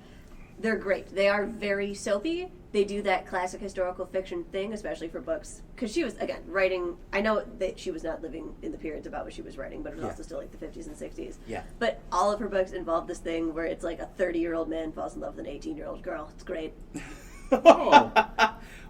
They're great. They are very soapy. They do that classic historical fiction thing, especially for books. Because she was, again, writing... I know that she was not living in the periods about what she was writing, but it was also still like the 50s and 60s. Yeah. But all of her books involve this thing where it's like a 30-year-old man falls in love with an 18-year-old girl. It's great. Oh.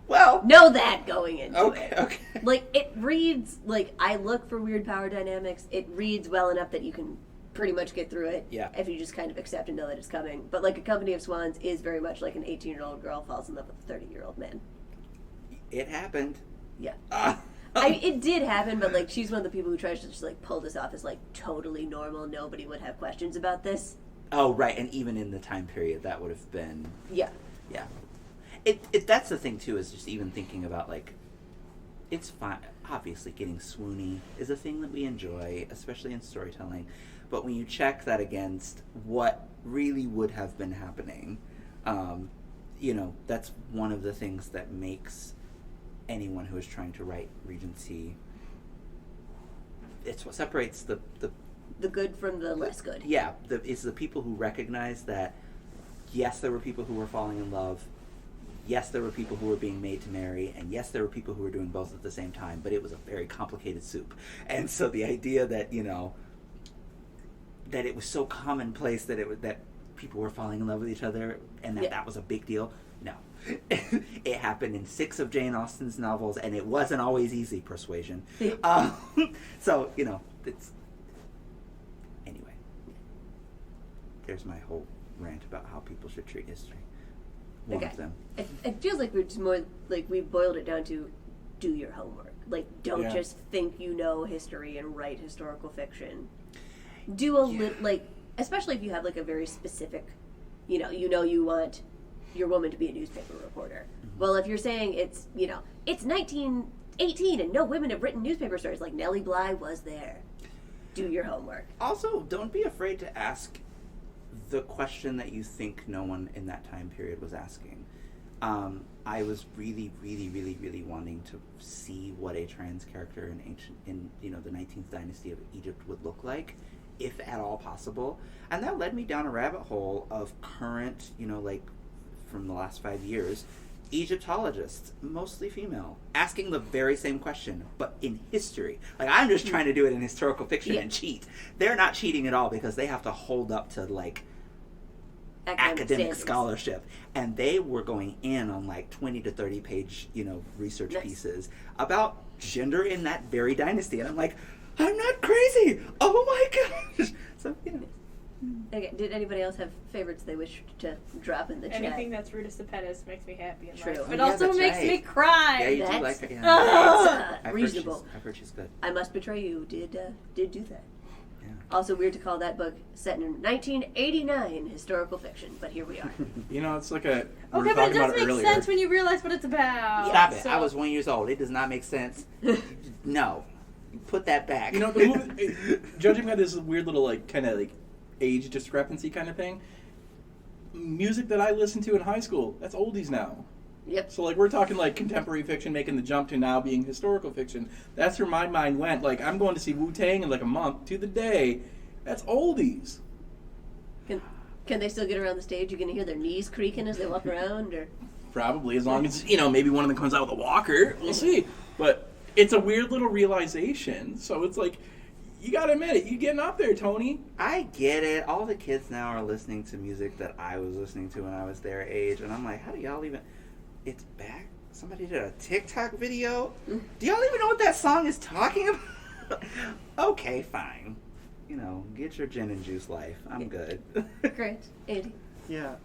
Well... Know that going into it. Okay. Like, it reads... Like, I look for weird power dynamics. It reads well enough that you can pretty much get through it. Yeah. If you just kind of accept and know that it's coming. But, like, A Company of Swans is very much like an 18-year-old girl falls in love with a 30-year-old man. It happened. Yeah. It did happen, but, like, she's one of the people who tries to just, like, pull this off as, like, totally normal. Nobody would have questions about this. Oh, right. And even in the time period, that would have been... Yeah. Yeah. That's the thing, too, is just even thinking about, like, it's fine. Obviously, getting swoony is a thing that we enjoy, especially in storytelling. But when you check that against what really would have been happening, that's one of the things that makes anyone who is trying to write Regency... It's what separates the good from the less good. Yeah, it's the people who recognize that, yes, there were people who were falling in love, yes, there were people who were being made to marry, and yes, there were people who were doing both at the same time, but it was a very complicated soup. And so the idea that, that it was so commonplace that people were falling in love with each other and that was a big deal, no. It happened in 6 of Jane Austen's novels, and it wasn't always easy, Persuasion. So, it's... Anyway. There's my whole rant about how people should treat history. One of them. It feels like we're just more like we boiled it down to do your homework. Like, don't just think you know history and write historical fiction. Do a little, like, especially if you have like a very specific, you you want your woman to be a newspaper reporter. Mm-hmm. Well, if you're saying it's 1918 and no women have written newspaper stories, like Nellie Bly was there. Do your homework. Also, don't be afraid to ask the question that you think no one in that time period was asking. I was really, really, really, really wanting to see what a trans character in the 19th dynasty of Egypt would look like, if at all possible. And that led me down a rabbit hole of current, from the last 5 years, Egyptologists, mostly female, asking the very same question, but in history. Like, I'm just trying to do it in historical fiction and cheat. They're not cheating at all because they have to hold up to, like, academic scholarship. And they were going in on, like, 20 to 30 page, research pieces about gender in that very dynasty. And I'm like, I'm not crazy! Oh my gosh! So, Okay, did anybody else have favorites they wish to drop in the chat? Anything that's Rita Sepetis makes me happy in True. life. Oh, It yeah, also that's makes right. me cry. Yeah, you do That's- like her. Yeah. Reasonable. I've heard she's good. I Must Betray You did do that. Yeah. Also weird to call that book set in 1989 historical fiction, but here we are. It's like a... we were Okay, but it talking does about make earlier. sense when you realize what it's about. Stop it. So- I was 1 year old. It does not make sense. No. Put that back. The movie, judging by this weird little, kind of, age discrepancy kind of thing, music that I listened to in high school, that's oldies now. Yep. So, we're talking, contemporary fiction making the jump to now being historical fiction. That's where my mind went. I'm going to see Wu-Tang in, a month to the day. That's oldies. Can they still get around the stage? You gonna hear their knees creaking as they walk around, or? Probably, as long as, maybe one of them comes out with a walker. We'll see. But it's a weird little realization. So it's you gotta admit it. You getting up there, Tony. I get it. All the kids now are listening to music that I was listening to when I was their age. And I'm like, how do y'all even... It's back? Somebody did a TikTok video? Do y'all even know what that song is talking about? Okay, fine. Get your gin and juice life. I'm good. Great, Andy. Yeah.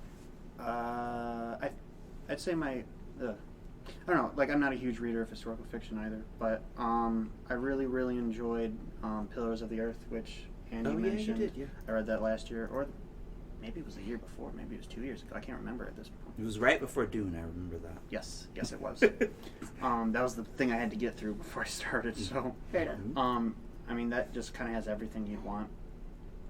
I'd say my. I don't know. Like, I'm not a huge reader of historical fiction either, but I really, really enjoyed Pillars of the Earth, which Andy mentioned. You did, yeah. I read that last year, or maybe it was the year before. Maybe it was 2 years ago. I can't remember at this point. It was right before Dune. I remember that. Yes, it was. That was the thing I had to get through before I started. So, Fair enough. I mean, that just kind of has everything you'd want.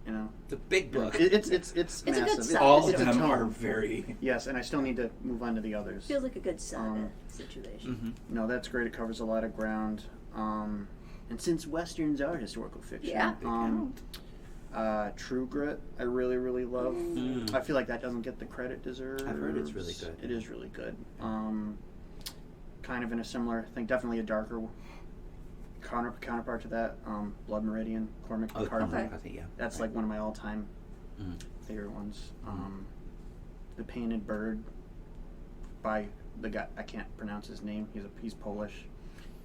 You know, It's a big book. it's It's a good massive. size. All It's of a them tome. are very. Yes, and I still need to move on to the others. Feels like a good saga situation. No, that's great. It covers a lot of ground. And since westerns are historical fiction, Yeah. True Grit, I really, really love. I feel like that doesn't get the credit it deserves. I've heard it's really good. It is really good. Kind of in a similar thing, definitely a darker counterpart to that. Blood Meridian, Cormac McCarthy. I think, yeah. That's like one of my all-time favorite ones. The Painted Bird by the guy, I can't pronounce his name. He's Polish.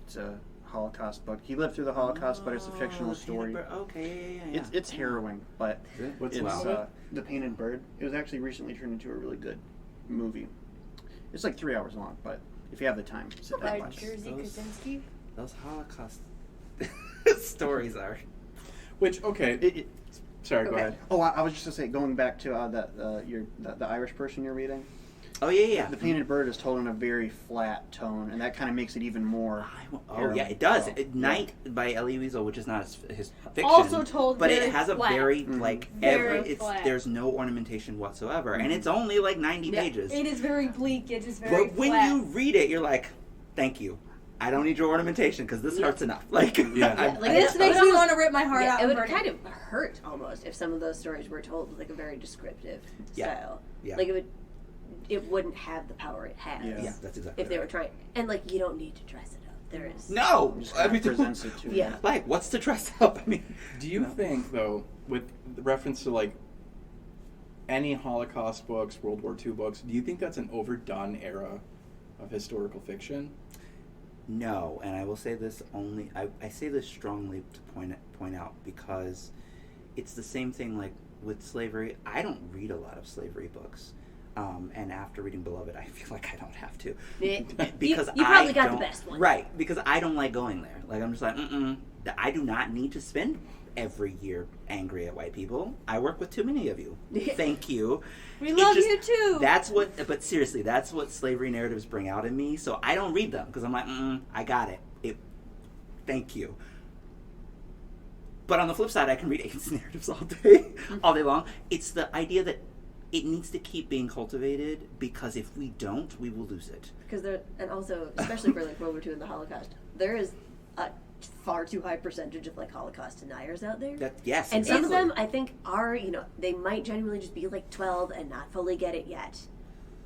It's a Holocaust book. He lived through the Holocaust, but it's a fictional story. Okay, yeah. It's harrowing, but What's it's the The Painted Bird. It was actually recently turned into a really good movie. It's like 3 hours long, but if you have the time, sit down By and watch it. Jersey Krasinski. Those Holocaust stories are. Which okay. Sorry, go ahead. Oh, I was just gonna say, going back to the Irish person you're reading. Oh yeah. The Painted Bird is told in a very flat tone, and that kind of makes it even more. Oh yeah, it does. Oh, Night by Elie Wiesel, which is not his fiction, Also told but very it has a flat. very like Very flat. there's no ornamentation whatsoever, and it's only like 90 pages. It is very bleak. It is very But when flat. you read it, you're like, "Thank you, I don't need your ornamentation because this hurts enough." Like, Yeah. Like, This it makes would me almost- want to rip my heart Yeah, out. it and would burn kind of hurt almost if some of those stories were told with like a very descriptive Yeah. style. Yeah. Like it wouldn't have the power it has. Yeah. that's exactly. If they were right. trying, and like you don't need to dress it up. There is No, Just kind of everything presents it to you. Yeah. Like, what's to dress up? I mean, Do you think, though, with reference to like any Holocaust books, World War II books, do you think that's an overdone era of historical fiction? no, and I will say this only. I say this strongly to point out because it's the same thing like with slavery. I don't read a lot of slavery books. And after reading Beloved, I feel like I don't have to. Because you probably I got the don't- best one. Right, because I don't like going there. Like, I'm just like, I do not need to spend every year angry at white people. I work with too many of you. Thank you. We It love just- you too. But seriously, that's what slavery narratives bring out in me. So I don't read them because I'm like, I got it. Thank you. But on the flip side, I can read agency narratives all day long. It's the idea that it needs to keep being cultivated because if we don't, we will lose it. because there, and also especially for like World War II and the Holocaust, there is a far too high percentage of like Holocaust deniers out there. Yes, And some of exactly. them, I think, are, they might genuinely just be like 12 and not fully get it yet.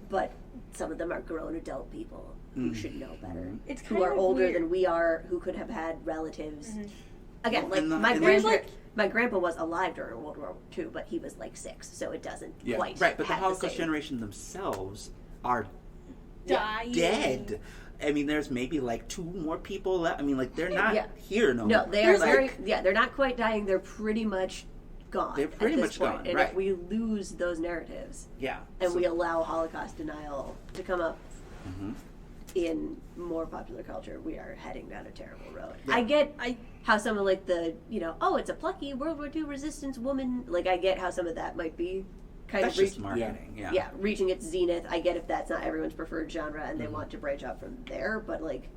But some of them are grown adult people who should know better. It's who kind are of older weird. than we are, who could have had relatives. Again, Well, like and the- my grandpa was alive during World War II, but he was like 6, so it doesn't Yeah. quite Right, but the have Holocaust same. generation themselves are Dying. dead. I mean, there's maybe like 2 more people left. I mean, like they're not Yeah. here no No, more. they are Like, they're not quite dying. They're pretty much gone. They're pretty at this much point. gone, And right. if we lose those narratives yeah. and So- we allow Holocaust denial to come up Mhm. in more popular culture, we are heading down a terrible road. I get how some of like the, it's a plucky World War II resistance woman. Like I get how some of that might be kind That's of just marketing. Yeah. yeah, reaching its zenith. I get if that's not everyone's preferred genre and Mm-hmm. they want to branch out from there, but like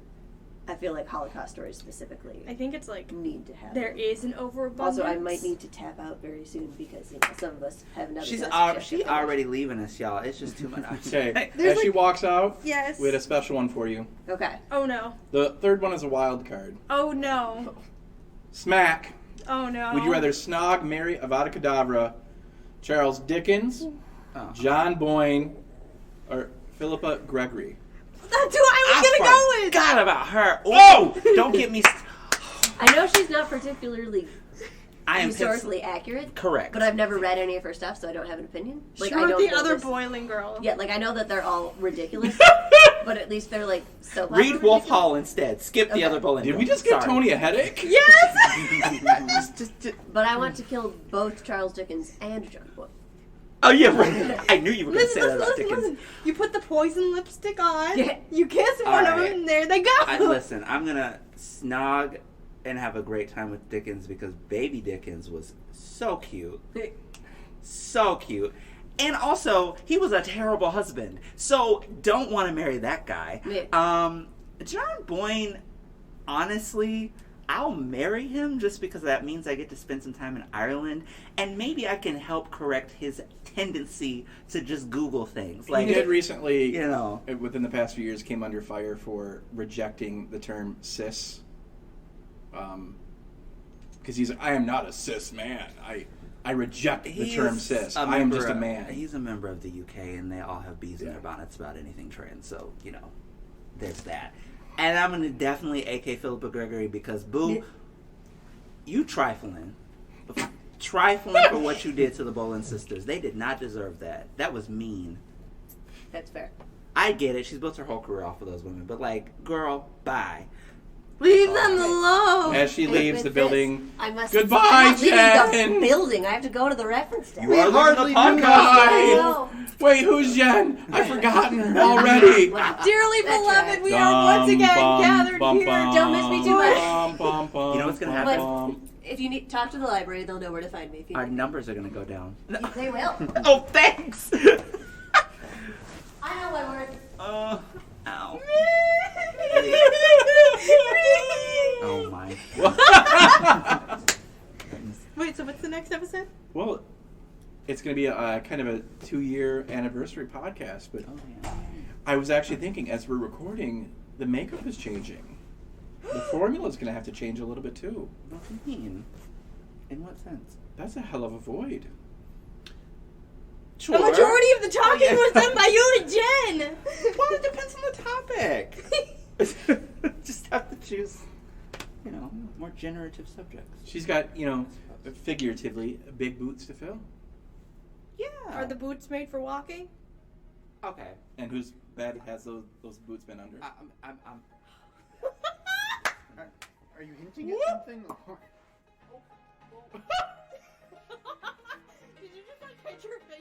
I feel like Holocaust stories specifically I think it's like need to have there them. is an overabundance. Also, I might need to tap out very soon because some of us have another. She's guest she shift. already leaving us, y'all. It's just too much. Okay, There's as she like- walks out, Yes. we had a special one for you. Okay. Oh no. The third one is a wild card. Oh no. Smack. Oh no. Would you rather snog, marry, Avada Kedavra, Charles Dickens, Oh. John Boyne, or Philippa Gregory? That's who I was gonna go with. Forgot about her. Oh, don't get me. I know she's not particularly I am historically accurate. correct. But I've never read any of her stuff, so I don't have an opinion. Like I Sure, don't the know other this- boiling girl. Yeah, like I know that they're all ridiculous, but at least they're like so. Read Wolf Hall instead. Skip the Okay. other bullet. Did we just give Sorry. Tony a headache? Yes. just But I want to kill both Charles Dickens and John Boyle. Oh yeah, right. I knew you were going to say that about Dickens. listen. You put the poison lipstick on. Yeah. You kiss All one of right. them, and there they go. Listen, I'm gonna snog and have a great time with Dickens because baby Dickens was so cute. So cute. And also, he was a terrible husband. So don't want to marry that guy. Yeah. John Boyne, honestly, I'll marry him just because that means I get to spend some time in Ireland, and maybe I can help correct his tendency to just Google things. He did recently, you know, within the past few years, came under fire for rejecting the term cis. Because I am not a cis man. I reject the term cis. I am just a man. He's a member of the UK, and they all have bees in their bonnets about anything trans. So you know, there's that. And I'm gonna definitely AK Philippa Gregory because boo, you trifling for what you did to the Boland sisters. They did not deserve that. That was mean. That's fair. I get it. She's built her whole career off of those women, but like, girl, bye. Leave them alone. As she leaves the building, I must. goodbye, I'm not leaving Jen. the building. I have to go to the reference desk. You are hardly leaving the knew podcast. No. Wait, who's Jen? I've forgotten already. Wow. Dearly That's beloved, right. we are once again gathered here. Don't miss me too much. You know what's gonna happen? If you need talk to the library, they'll know where to find me. If you Our need. numbers are gonna go down. They will. Oh, thanks. I know my word. Ow. Oh my. Wait, so what's the next episode? Well, it's going to be a kind of a 2-year anniversary podcast, but Oh, yeah. I was actually thinking as we're recording, the makeup is changing. The formula is going to have to change a little bit too. What do you mean? In what sense? That's a hell of a void. Sure. The majority of the talking Oh, yeah. was done by you and Jen. Well, it depends on the topic. Just have to choose, you know, more generative subjects. She's got, figuratively, big boots to fill. Yeah. Are the boots made for walking? Okay. And whose bed has those boots been under? Are you hinting at something? Or... Did you just catch your face?